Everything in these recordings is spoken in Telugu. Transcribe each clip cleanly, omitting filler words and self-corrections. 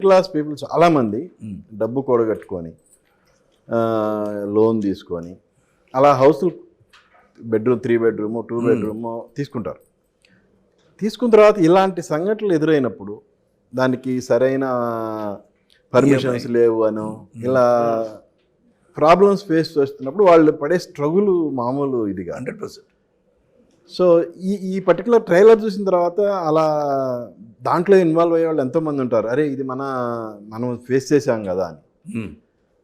క్లాస్ పీపుల్ చాలామంది డబ్బు కూడగట్టుకొని లోన్ తీసుకొని అలా హౌస్లు బెడ్రూమ్ 3 బెడ్రూమ్ 2 బెడ్రూమ్ తీసుకుంటారు. తీసుకున్న తర్వాత ఇలాంటి సంఘటనలు ఎదురైనప్పుడు దానికి సరైన పర్మిషన్స్ లేవు అనో ఇలా ప్రాబ్లమ్స్ ఫేస్ చేస్తున్నప్పుడు వాళ్ళు పడే స్ట్రగుల్ మామూలు ఇదిగా 100%. సో ఈ పర్టికులర్ ట్రైలర్ చూసిన తర్వాత అలా దాంట్లో ఇన్వాల్వ్ అయ్యే వాళ్ళు ఎంతోమంది ఉంటారు. అరే ఇది మనం ఫేస్ చేసాం కదా అని.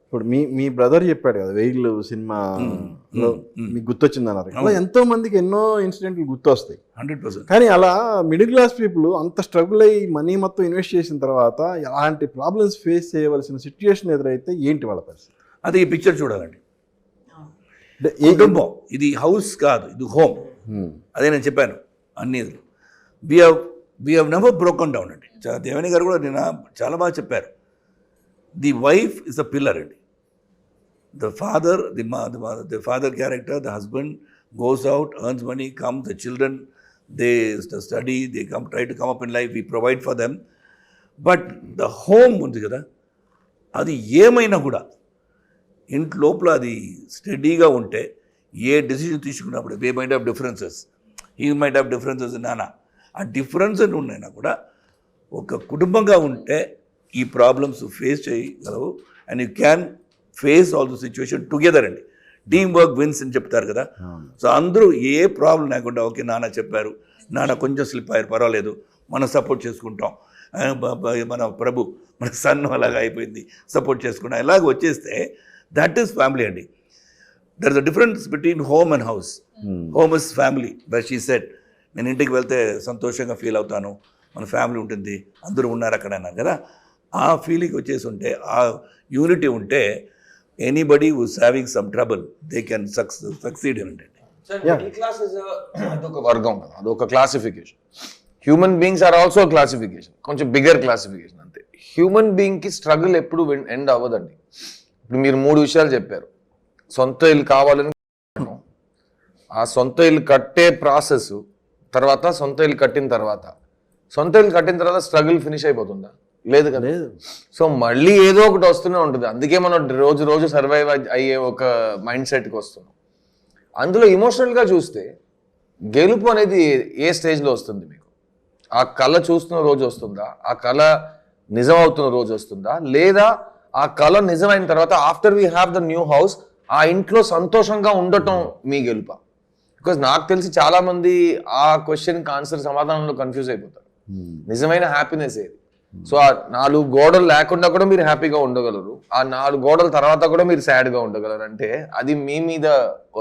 ఇప్పుడు మీ బ్రదర్ చెప్పాడు కదా వెయిల్ సినిమాలో మీకు గుర్తొచ్చింది అన్నారు. అలా ఎంతో మందికి ఎన్నో ఇన్సిడెంట్లు గుర్తొస్తాయి 100%. కానీ అలా మిడిల్ క్లాస్ పీపుల్ అంత స్ట్రగుల్ అయ్యి మనీ మొత్తం ఇన్వెస్ట్ చేసిన తర్వాత అలాంటి ప్రాబ్లమ్స్ ఫేస్ చేయవలసిన సిచ్యుయేషన్ ఎదురైతే ఏంటి వాళ్ళ పరిస్థితి? అది ఈ పిక్చర్ చూడాలండి. కుటుంబం ఇది హౌస్ కాదు, ఇది హోమ్. అదే నేను చెప్పాను అన్ని we have never broken down అండి. దేవని గారు కూడా నేను చాలా బాగా చెప్పారు. The wife is the pillar అండి. The father the father character, the husband goes out, earns money, come the children, they study, they try to come up in life, we provide for them. But the home ఉంది కదా, అది ఏమైనా కూడా ఇంటి లోపల అది స్టడీగా ఉంటే ఏ డెసిషన్ తీసుకున్నప్పుడు we might have differences, he might have differences నానా, ఆ డిఫరెన్స్ ఉన్నాయినా కూడా ఒక కుటుంబంగా ఉంటే ఈ ప్రాబ్లమ్స్ ఫేస్ చేయగలవు. And you can face all the situation together అండి. టీమ్ వర్క్ విన్స్ అని చెప్తారు కదా. సో అందరూ ఏ ప్రాబ్లం లేకుండా ఓకే నాన్న చెప్పారు, నాన్న కొంచెం స్లిప్ అయ్యారు పర్వాలేదు, మనం సపోర్ట్ చేసుకుంటాం, మన ప్రభు మన సన్ అలాగా అయిపోయింది సపోర్ట్ చేసుకుంటాం, ఇలాగ వచ్చేస్తే దట్ ఈస్ ఫ్యామిలీ అండి. There is a difference between home and house. Home is family, but she said నేను ఇంటికి వెళ్తే సంతోషంగా ఫీల్ అవుతాను, మన ఫ్యామిలీ ఉంటుంది, అందరూ ఉన్నారు అక్కడ అన్నారు కదా. ఆ ఫీలింగ్ వచ్చేసి ఉంటే, ఆ యూనిటీ ఉంటే, anybody who's having some trouble they can succeed అని అంటే. అదొక వర్గం కదా, అదొక classification. Human beings are also classification, కొంచెం బిగ్గర్ క్లాసిఫికేషన్ అంతే. హ్యూమన్ బీయింగ్కి స్ట్రగుల్ ఎప్పుడు ఎండ్ అవ్వదండి. ఇప్పుడు మీరు 3 విషయాలు చెప్పారు. సొంత ఇల్లు కావాలని, ఆ సొంత ఇల్లు కట్టే ప్రాసెస్ తర్వాత, సొంత ఇల్లు కట్టిన తర్వాత స్ట్రగుల్ ఫినిష్ అయిపోతుందా? లేదు కదా. సో మళ్ళీ ఏదో ఒకటి వస్తూనే ఉంటుంది. అందుకే మనం రోజు సర్వైవ్ అయ్యే ఒక మైండ్ సెట్కి వస్తున్నాం. అందులో ఇమోషనల్గా చూస్తే గెలుపు అనేది ఏ స్టేజ్లో వస్తుంది మీకు? ఆ కళ చూస్తున్న రోజు వస్తుందా? ఆ కళ నిజం అవుతున్న రోజు వస్తుందా? లేదా ఆ కళ నిజమైన తర్వాత after we have the new house ఆ ఇంట్లో సంతోషంగా ఉండటం మీ గెలుప? బికాజ్ నాకు తెలిసి చాలా మంది ఆ క్వశ్చన్కి ఆన్సర్ సమాధానంలో కన్ఫ్యూజ్ అయిపోతారు. నిజమైన హ్యాపీనెస్ ఏది? సో ఆ 4 గోడలు లేకుండా కూడా మీరు హ్యాపీగా ఉండగలరు, ఆ 4 గోడల తర్వాత కూడా మీరు సాడ్గా ఉండగలరు. అంటే అది మీ మీద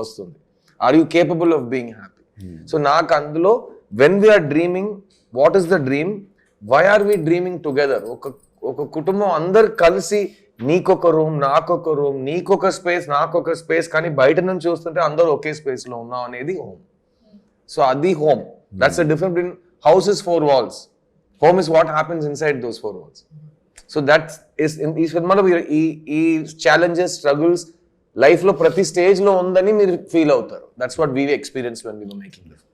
వస్తుంది. Are you capable of being happy? So నాకు అందులో when we are dreaming, what is the dream, why are we dreaming together? ఒక కుటుంబం అందరు కలిసి, నీకొక రూమ్, నాకొక రూమ్, నీకొక స్పేస్, నాకొక స్పేస్, కానీ బయట నుంచి చూస్తుంటే అందరూ ఒకే స్పేస్ లో ఉన్నాం అనేది హోమ్. సో అది home. That's the difference between house is 4 walls. Home is what happens inside those 4 walls. So that is ఈ సినిమాలో ఈ ఛాలెంజెస్, స్ట్రగుల్స్ లైఫ్ లో ప్రతి స్టేజ్ లో ఉందని మీరు ఫీల్ అవుతారు. That's what we experience when we were making this.